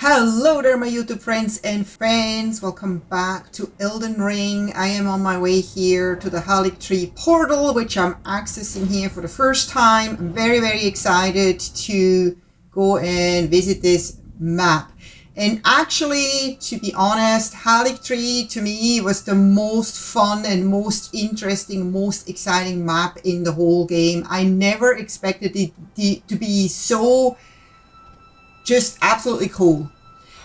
Hello there my YouTube friends and friends, welcome back to Elden Ring. I am on my way here to the Haligtree portal, which I'm accessing here for the first time. I'm very excited to go and visit this map. And actually, to be honest, Haligtree to me was the most fun and most interesting, most exciting map in the whole game. I never expected it to be so just absolutely cool.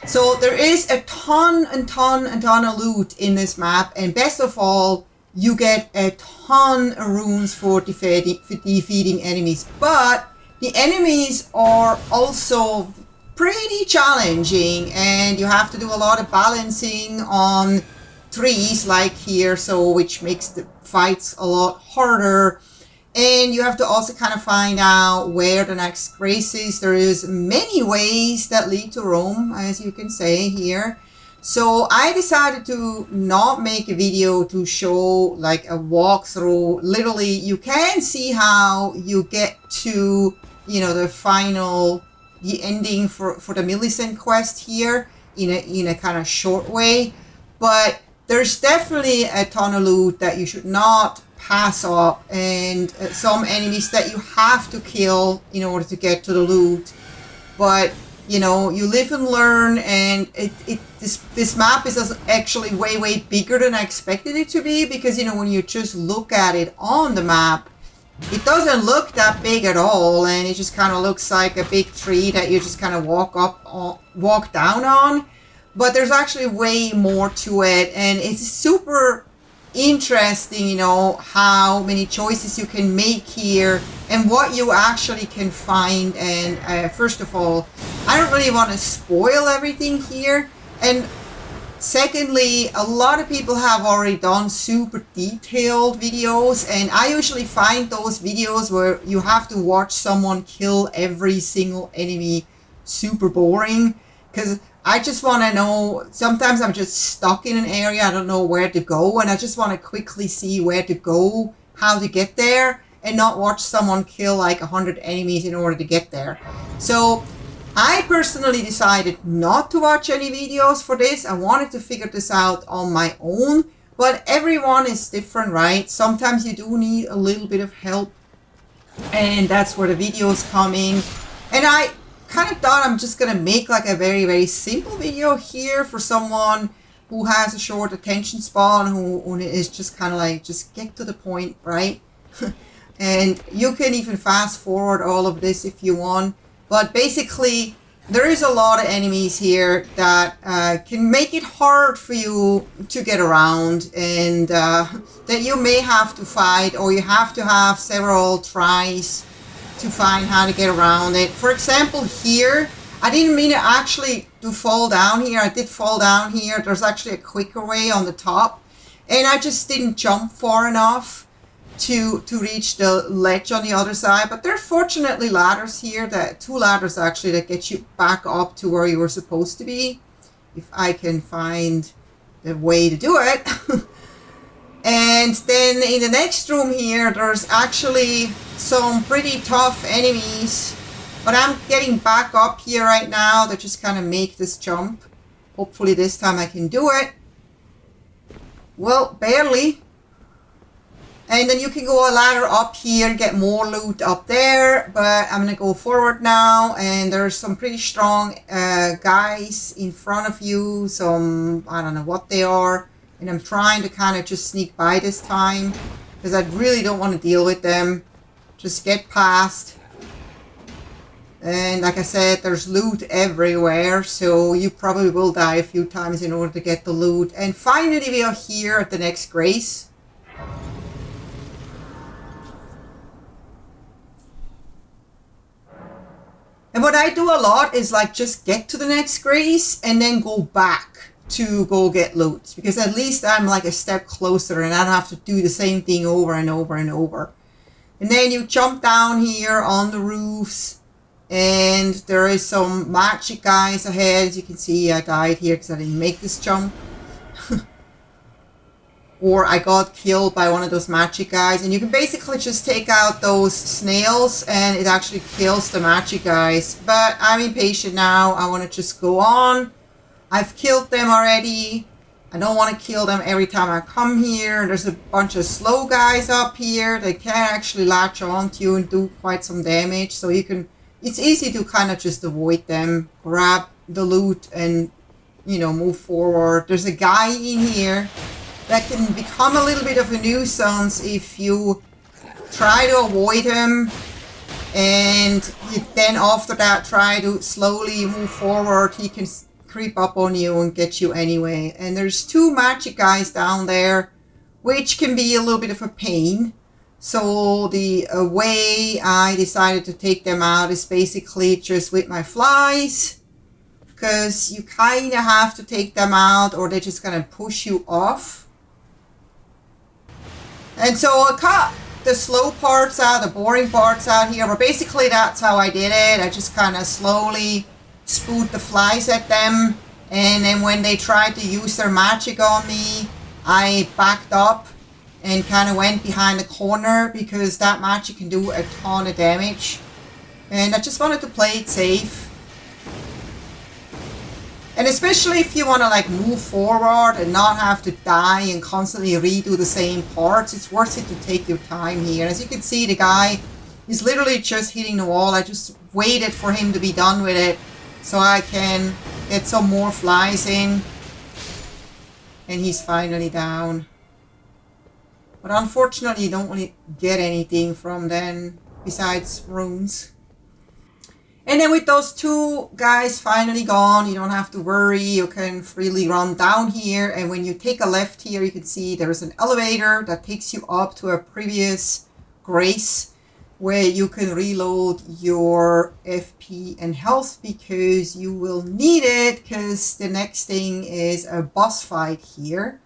So there is a ton of loot in this map, and best of all, you get a ton of runes for defeating enemies. But the enemies are also pretty challenging, and you have to do a lot of balancing on trees like here, so which makes the fights a lot harder. And you have to also kind of find out where the next grace is. There is many ways that lead to Rome, as you can say here. So I decided to not make a video to show like a walkthrough. Literally, you can see how you get to, you know, the ending for the Millicent quest here in a kind of short way. But there's definitely a ton of loot that you should not pass up, and some enemies that you have to kill in order to get to the loot. But you know, you live and learn, and this map is actually way bigger than I expected it to be, because you know, when you just look at it on the map, it doesn't look that big at all, and it just kind of looks like a big tree that you just kind of walk down on. But there's actually way more to it, and it's super interesting, you know, how many choices you can make here and what you actually can find. And first of all, I don't really want to spoil everything here, and secondly, a lot of people have already done super detailed videos, and I usually find those videos where you have to watch someone kill every single enemy super boring, because I just want to know, sometimes I'm just stuck in an area, I don't know where to go, and I just want to quickly see where to go, how to get there, and not watch someone kill like 100 enemies in order to get there. So I personally decided not to watch any videos for this. I wanted to figure this out on my own, but everyone is different, right? Sometimes you do need a little bit of help, and that's where the videos come in. And I kind of thought I'm just gonna make like a very simple video here for someone who has a short attention span, who is just kind of like, just get to the point, right? And you can even fast forward all of this if you want, but basically there is a lot of enemies here that can make it hard for you to get around, and that you may have to fight, or you have to have several tries to find how to get around it. For example, here, I didn't mean to fall down here. I did fall down here. There's actually a quicker way on the top, and I just didn't jump far enough to reach the ledge on the other side. But there are fortunately ladders here, two ladders actually, that get you back up to where you were supposed to be, if I can find the way to do it. And then in the next room here, there's actually some pretty tough enemies, but I'm getting back up here right now to just kind of make this jump. Hopefully this time I can do it. Well, barely. And then you can go a ladder up here and get more loot up there, but I'm gonna go forward now, and there's some pretty strong guys in front of you. Some, I don't know what they are, and I'm trying to kind of just sneak by this time, because I really don't want to deal with them. Just get past. And like I said, there's loot everywhere, so you probably will die a few times in order to get the loot. And finally we are here at the next grace. And what I do a lot is like just get to the next grace and then go back to go get loot, because at least I'm like a step closer and I don't have to do the same thing over and over and over. And then you jump down here on the roofs, and there is some magic guys ahead. As you can see, I died here because I didn't make this jump. or I got killed by one of those magic guys. And you can basically just take out those snails and it actually kills the magic guys. But I'm impatient now. I want to just go on. I've killed them already. I don't want to kill them every time I come here. There's a bunch of slow guys up here. They can actually latch onto you and do quite some damage. So you can, it's easy to kind of just avoid them, grab the loot and, you know, move forward. There's a guy in here that can become a little bit of a nuisance if you try to avoid him. And you then after that try to slowly move forward. He can creep up on you and get you anyway. And there's two magic guys down there, which can be a little bit of a pain. So the way I decided to take them out is basically just with my flies, because you kind of have to take them out or they're just gonna push you off. And so I cut the slow parts out, the boring parts out here, but basically that's how I did it. I just kind of slowly spoot the flies at them, and then when they tried to use their magic on me, I backed up and kind of went behind the corner, because that magic can do a ton of damage, and I just wanted to play it safe. And especially if you want to like move forward and not have to die and constantly redo the same parts, it's worth it to take your time here. As you can see, the guy is literally just hitting the wall. I just waited for him to be done with it so I can get some more flies in. And he's finally down. But unfortunately, you don't really get anything from them besides runes. And then with those two guys finally gone, you don't have to worry. You can freely run down here. And when you take a left here, you can see there's an elevator that takes you up to a previous grace, where you can reload your FP and health, because you will need it, because the next thing is a boss fight here.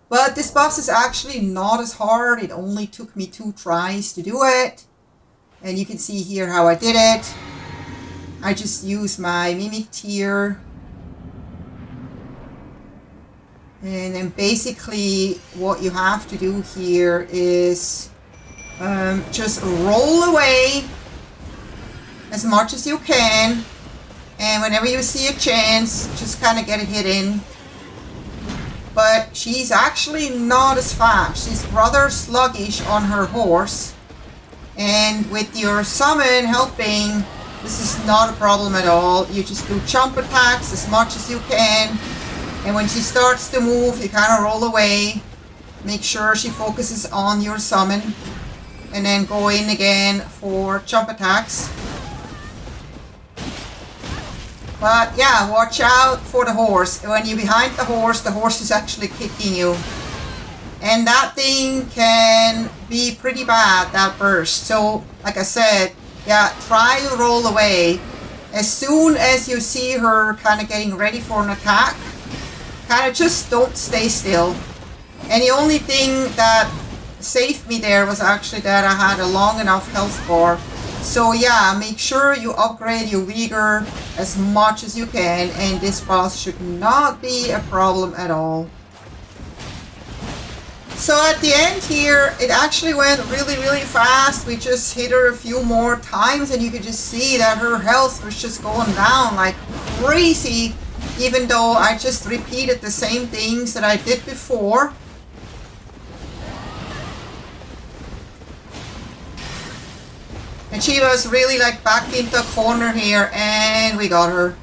But this boss is actually not as hard. It only took me 2 tries to do it. And you can see here how I did it. I just used my mimic tier. And then basically what you have to do here is just roll away as much as you can, and whenever you see a chance, just kind of get it hit in. But she's actually not as fast. She's rather sluggish on her horse, and with your summon helping, this is not a problem at all. You just do jump attacks as much as you can, and when she starts to move, you kind of roll away, make sure she focuses on your summon, and then go in again for jump attacks. But yeah, watch out for the horse. When you're behind the horse is actually kicking you. And that thing can be pretty bad, that burst. So, like I said, yeah, try to roll away. As soon as you see her kind of getting ready for an attack, kind of just don't stay still. And the only thing that saved me there was actually that I had a long enough health bar. So yeah, make sure you upgrade your vigor as much as you can, and this boss should not be a problem at all. So at the end here, it actually went really fast. We just hit her a few more times and you could just see that her health was just going down like crazy, even though I just repeated the same things that I did before. And she was really like back into a corner here, and we got her.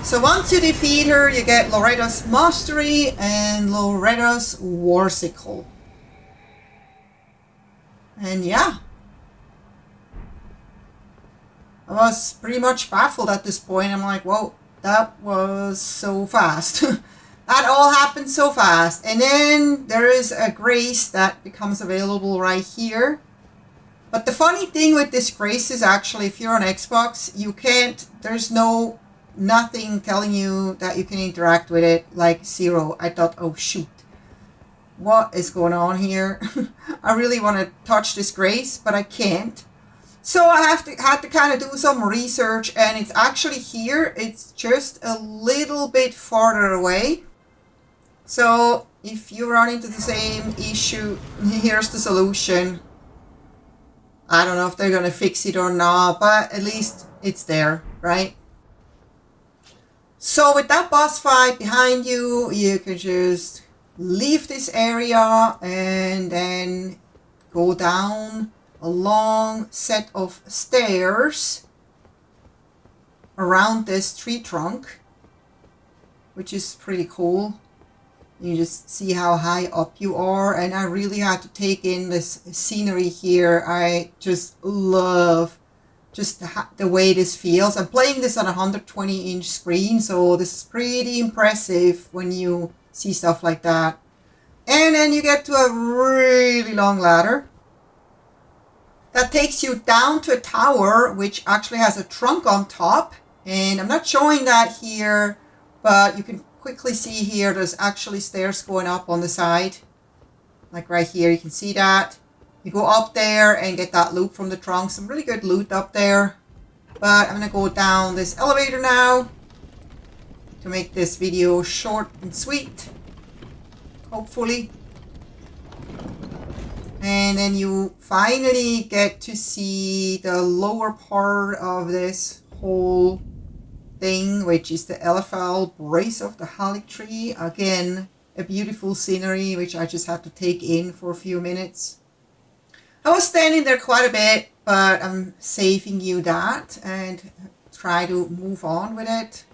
So once you defeat her, you get Loretta's Mastery and Loretta's Warsicle. And yeah. I was pretty much baffled at this point. I'm like, whoa, that was so fast. That all happened so fast. And then there is a grace that becomes available right here. But the funny thing with this grace is actually, if you're on Xbox, you can't, there's nothing telling you that you can interact with it, like 0. I thought, oh shoot, what is going on here? I really want to touch this grace, but I can't. So I had to kind of do some research, and it's actually here. It's just a little bit farther away. So if you run into the same issue, here's the solution. I don't know if they're gonna fix it or not, but at least it's there, right? So with that boss fight behind you, you can just leave this area and then go down a long set of stairs around this tree trunk, which is pretty cool. You just see how high up you are, and I really had to take in this scenery here. I just love just the way this feels. I'm playing this on a 120-inch screen, so this is pretty impressive when you see stuff like that. And then you get to a really long ladder that takes you down to a tower, which actually has a trunk on top. And I'm not showing that here, but you can quickly see here there's actually stairs going up on the side. Like right here, you can see that. You go up there and get that loot from the trunk. Some really good loot up there. But I'm going to go down this elevator now to make this video short and sweet. Hopefully. And then you finally get to see the lower part of this whole thing, which is the Elphael brace of the Haligtree. Again, a beautiful scenery, which I just had to take in for a few minutes. I was standing there quite a bit, but I'm saving you that and try to move on with it.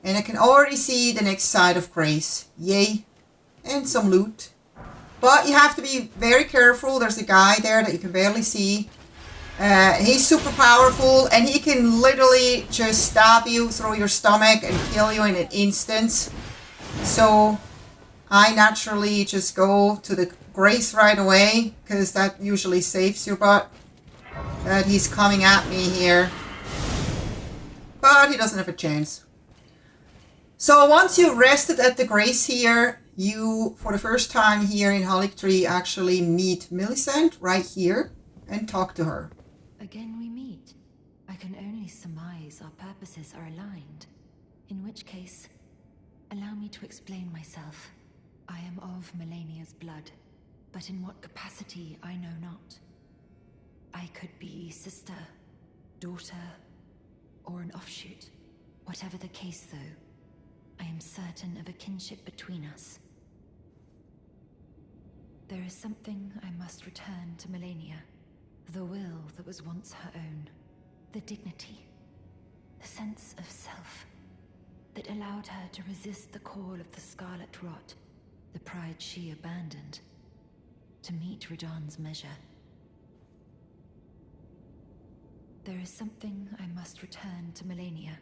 And I can already see the next side of Grace. Yay. And some loot. But you have to be very careful. There's a guy there that you can barely see. He's super powerful, and he can literally just stab you through your stomach and kill you in an instant. So I naturally just go to the Grace right away, because that usually saves your butt. That he's coming at me here. But he doesn't have a chance. So once you've rested at the Grace here, you, for the first time here in Haligtree, actually meet Millicent right here and talk to her. Again we meet. I can only surmise our purposes are aligned. In which case, allow me to explain myself. I am of Melania's blood, but in what capacity I know not. I could be sister, daughter, or an offshoot. Whatever the case though, I am certain of a kinship between us. There is something I must return to Melania. The will that was once her own. The dignity. The sense of self. That allowed her to resist the call of the Scarlet Rot. The pride she abandoned. To meet Radahn's measure. There is something I must return to Melania.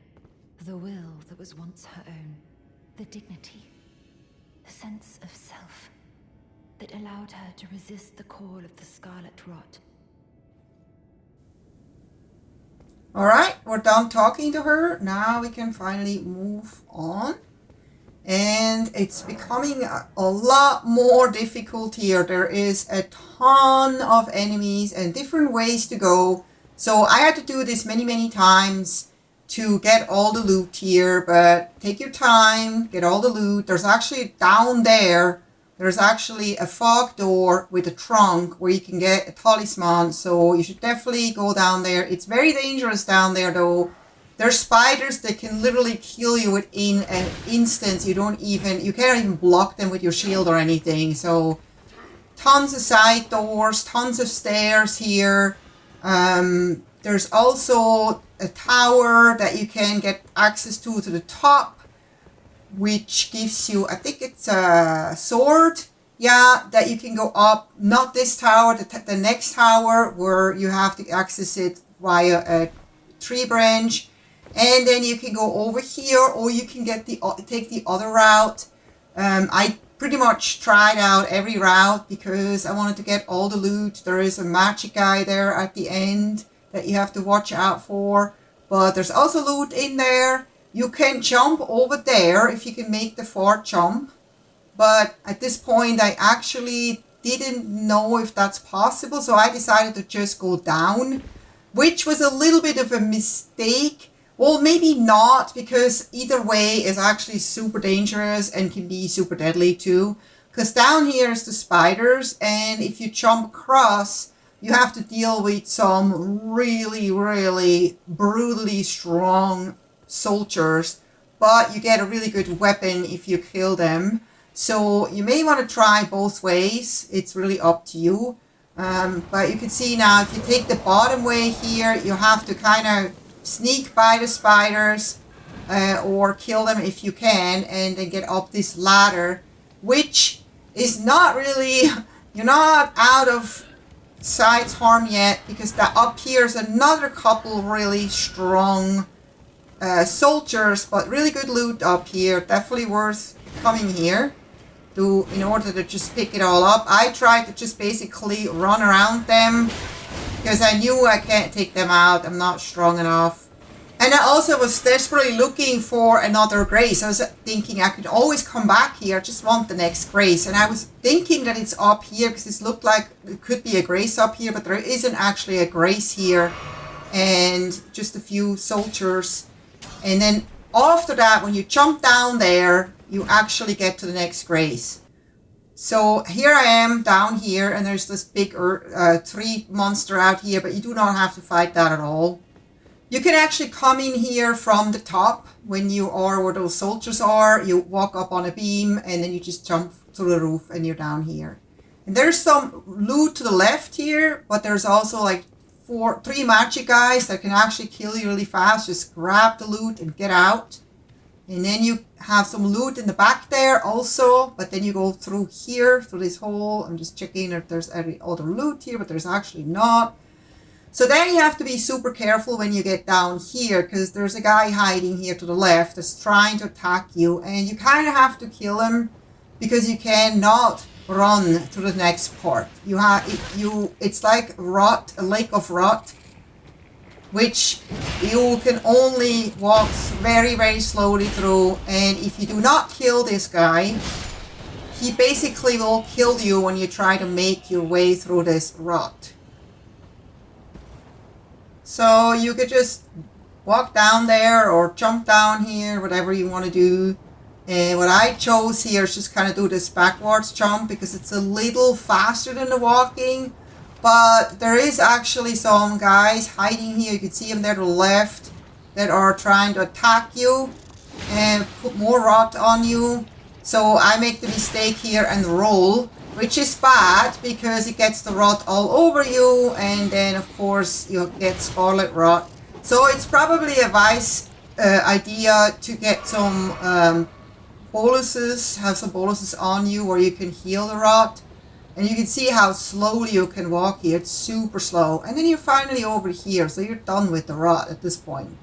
The will that was once her own. The dignity. The sense of self. That allowed her to resist the call of the Scarlet Rot. Alright, we're done talking to her. Now we can finally move on. And it's becoming a lot more difficult here. There is a ton of enemies and different ways to go. So I had to do this many times to get all the loot here. But take your time, get all the loot. There's actually down there, there's actually a fog door with a trunk where you can get a talisman. So you should definitely go down there. It's very dangerous down there though. There's spiders that can literally kill you within an instant. You can't even block them with your shield or anything. So tons of side doors, tons of stairs here. There's also a tower that you can get access to the top, which gives you, I think it's a sword, yeah, that you can go up. Not this tower, the next tower, where you have to access it via a tree branch. And then you can go over here, or you can take the other route. I pretty much tried out every route because I wanted to get all the loot. There is a magic guy there at the end that you have to watch out for. But there's also loot in there. You can jump over there if you can make the far jump. But at this point, I actually didn't know if that's possible. So I decided to just go down, which was a little bit of a mistake. Well, maybe not, because either way is actually super dangerous and can be super deadly too. Because down here is the spiders, and if you jump across, you have to deal with some really, really brutally strong soldiers, but you get a really good weapon if you kill them. So you may want to try both ways. It's really up to you. But you can see now, if you take the bottom way here, you have to kind of sneak by the spiders or kill them if you can, and then get up this ladder, which is not really, you're not out of sight's harm yet, because that up here is another couple really strong soldiers, but really good loot up here. Definitely worth coming here to, in order to just pick it all up. I tried to just basically run around them because I knew I can't take them out. I'm not strong enough. And I also was desperately looking for another grace. I was thinking I could always come back here. I just want the next grace. And I was thinking that it's up here because this looked like it could be a grace up here, but there isn't actually a grace here. And just a few soldiers. And then after that, when you jump down there, you actually get to the next grace. So here I am down here, and there's this big tree monster out here, but you do not have to fight that at all. You can actually come in here from the top when you are where those soldiers are. You walk up on a beam, and then you just jump through the roof, and you're down here. And there's some loot to the left here, but there's also like three magic guys that can actually kill you really fast. Just grab the loot and get out. And then you have some loot in the back there also, but then you go through here, through this hole. I'm just checking if there's any other loot here, but there's actually not. So then you have to be super careful when you get down here, because there's a guy hiding here to the left that's trying to attack you, and you kind of have to kill him because you cannot run to the next part. It's like rot, a lake of rot, which you can only walk very, very slowly through. And if you do not kill this guy, he basically will kill you when you try to make your way through this rot. So you could just walk down there or jump down here, whatever you want to do. And what I chose here is just kind of do this backwards jump because it's a little faster than the walking. But there is actually some guys hiding here. You can see them there to the left that are trying to attack you and put more rot on you. So I make the mistake here and roll, which is bad because it gets the rot all over you, and then of course you get scarlet rot. So it's probably a wise idea to get some boluses, have some boluses on you where you can heal the rot. And you can see how slowly you can walk here. It's super slow. And then you're finally over here, so you're done with the rot at this point.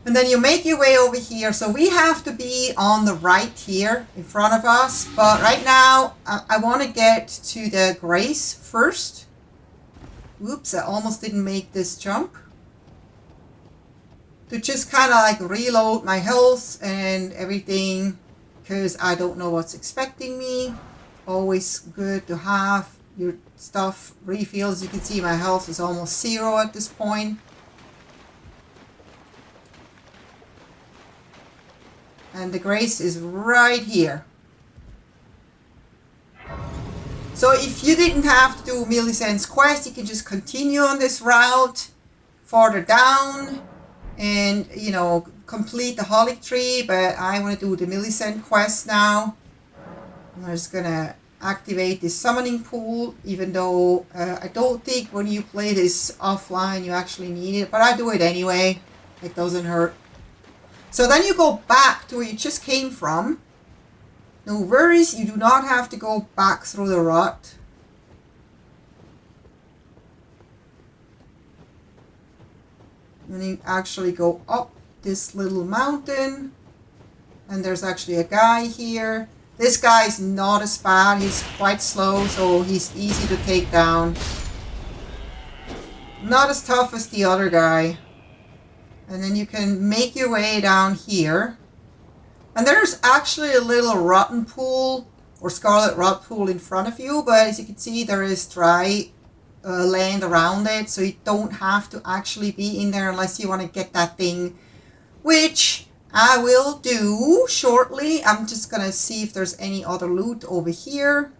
And then you make your way over here. So we have to be on the right here in front of us. But right now, I want to get to the grace first. Oops, I almost didn't make this jump. To just kind of like reload my health and everything, because I don't know what's expecting me. Always good to have your stuff refilled. As you can see, my health is almost 0 at this point. And the grace is right here. So if you didn't have to do Millicent's quest, you can just continue on this route farther down and, you know, complete the Haligtree. But I want to do the Millicent quest now. I'm just gonna activate this summoning pool, even though I don't think when you play this offline you actually need it, but I do it anyway. It doesn't hurt. So then you go back to where you just came from. No worries, you do not have to go back through the rot. And you actually go up this little mountain, and there's actually a guy here. This guy is not as bad. He's quite slow, so he's easy to take down. Not as tough as the other guy. And then you can make your way down here. And there's actually a little rotten pool or scarlet rot pool in front of you. But as you can see, there is dry land around it, so you don't have to actually be in there unless you want to get that thing, which I will do shortly. I'm just gonna see if there's any other loot over here.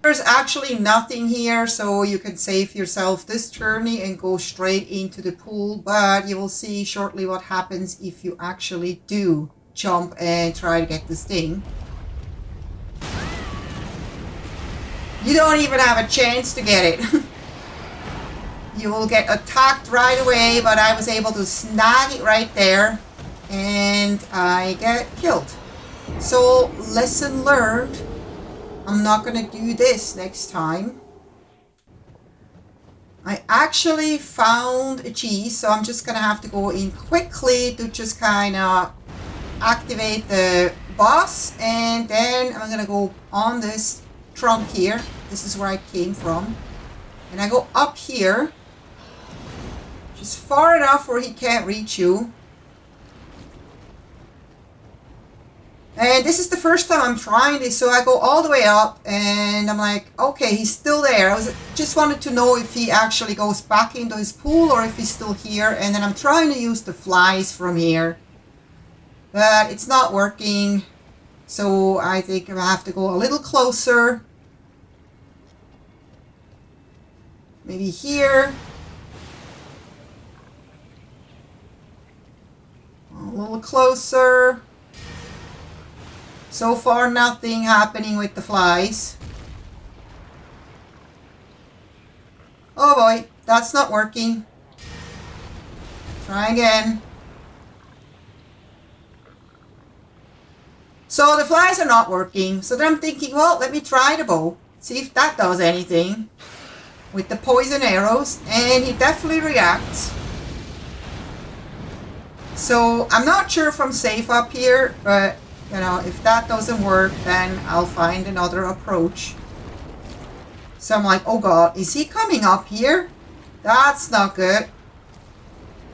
There's actually nothing here, so you can save yourself this journey and go straight into the pool, but you will see shortly what happens if you actually do jump and try to get this thing. You don't even have a chance to get it. You will get attacked right away, but I was able to snag it right there and I get killed. So, lesson learned. I'm not going to do this next time. I actually found a cheese, so I'm just going to have to go in quickly to just kind of activate the boss, and then I'm going to go on this trunk here. This is where I came from. And I go up here, just far enough where he can't reach you. And this is the first time I'm trying this, so I go all the way up and I'm like, okay, he's still there. I just wanted to know if he actually goes back into his pool or if he's still here. And then I'm trying to use the flies from here, but it's not working. So I think I have to go a little closer. Maybe here. A little closer. So far, nothing happening with the flies. Oh boy, that's not working. Try again. So the flies are not working. So then I'm thinking, well, let me try the bow. See if that does anything with the poison arrows. And he definitely reacts. So I'm not sure if I'm safe up here, but you know, if that doesn't work, then I'll find another approach. So I'm like, oh god, is he coming up here? That's not good.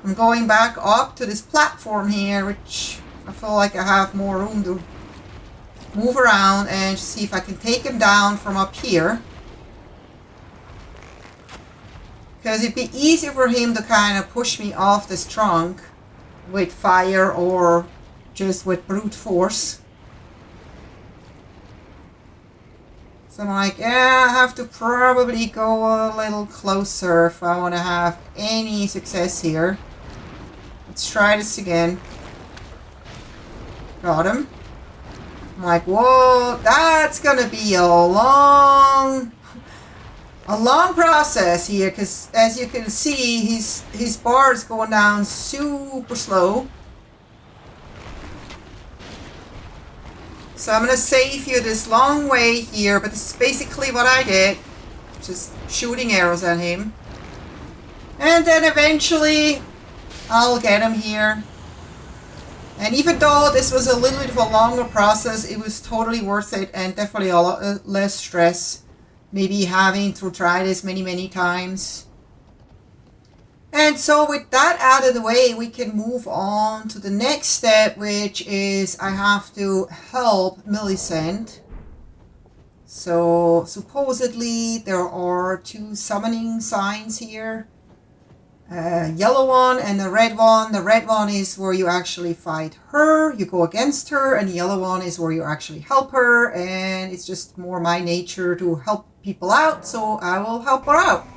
I'm going back up to this platform here, which I feel like I have more room to move around and see if I can take him down from up here. Because it'd be easier for him to kind of push me off this trunk with fire or just with brute force. So I'm like, yeah, I have to probably go a little closer if I want to have any success here. Let's try this again. Got him. I'm like, whoa, that's gonna be a long process here, because as you can see, his bar is going down super slow. So I'm going to save you this long way here, but this is basically what I did. Just shooting arrows at him. And then eventually I'll get him here. And even though this was a little bit of a longer process, it was totally worth it and definitely a lot less stress. Maybe having to try this many times. And so with that out of the way, we can move on to the next step, which is I have to help Millicent. So supposedly there are two summoning signs here. A yellow one and a red one. The red one is where you actually fight her, you go against her, and the yellow one is where you actually help her. And it's just more my nature to help people out, so I will help her out.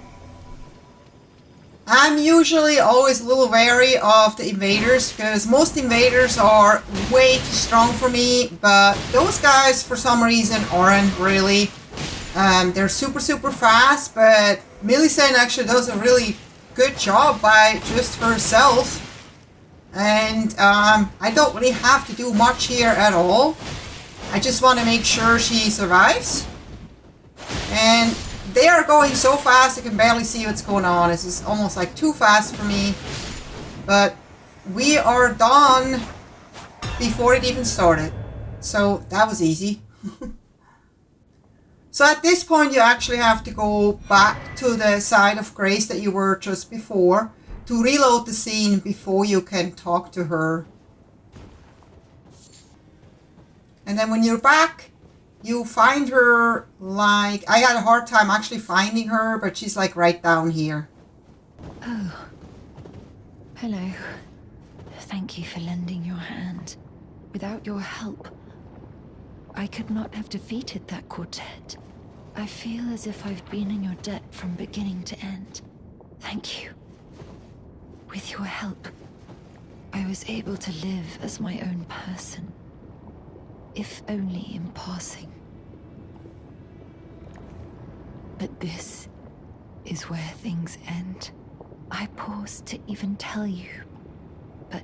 I'm usually always a little wary of the invaders because most invaders are way too strong for me, but those guys for some reason aren't really. They're super fast, but Millicent actually does a really good job by just herself. And I don't really have to do much here at all. I just want to make sure she survives. And they are going so fast I can barely see what's going on. This is almost like too fast for me. But we are done before it even started. So that was easy. So at this point you actually have to go back to the side of Grace that you were just before to reload the scene before you can talk to her. And then when you're back, You find her like, I had a hard time actually finding her, but she's like right down here. Oh. Hello. Thank you for lending your hand. Without your help, I could not have defeated that quartet. I feel as if I've been in your debt from beginning to end. Thank you. With your help, I was able to live as my own person. If only in passing. But this is where things end. I paused to even tell you, but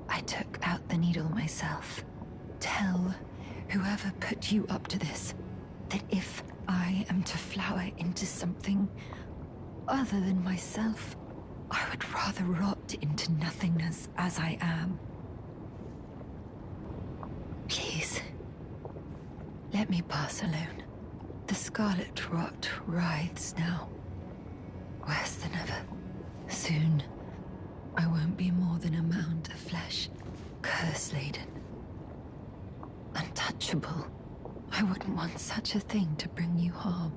I took out the needle myself. Tell whoever put you up to this that if I am to flower into something other than myself, I would rather rot into nothingness as I am. Please, let me pass alone. The scarlet rot writhes now. Worse than ever. Soon, I won't be more than a mound of flesh, curse-laden. Untouchable. I wouldn't want such a thing to bring you harm.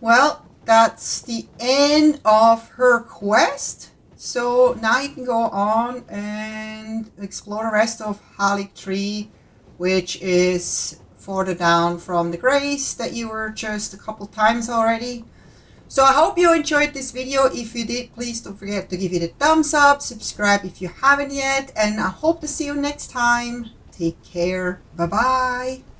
Well, that's the end of her quest. So now you can go on and explore the rest of Haligtree, which is further down from the grace that you were just a couple times already. So I hope you enjoyed this video. If you did, please don't forget to give it a thumbs up, subscribe if you haven't yet, and I hope to see you next time. Take care. Bye bye.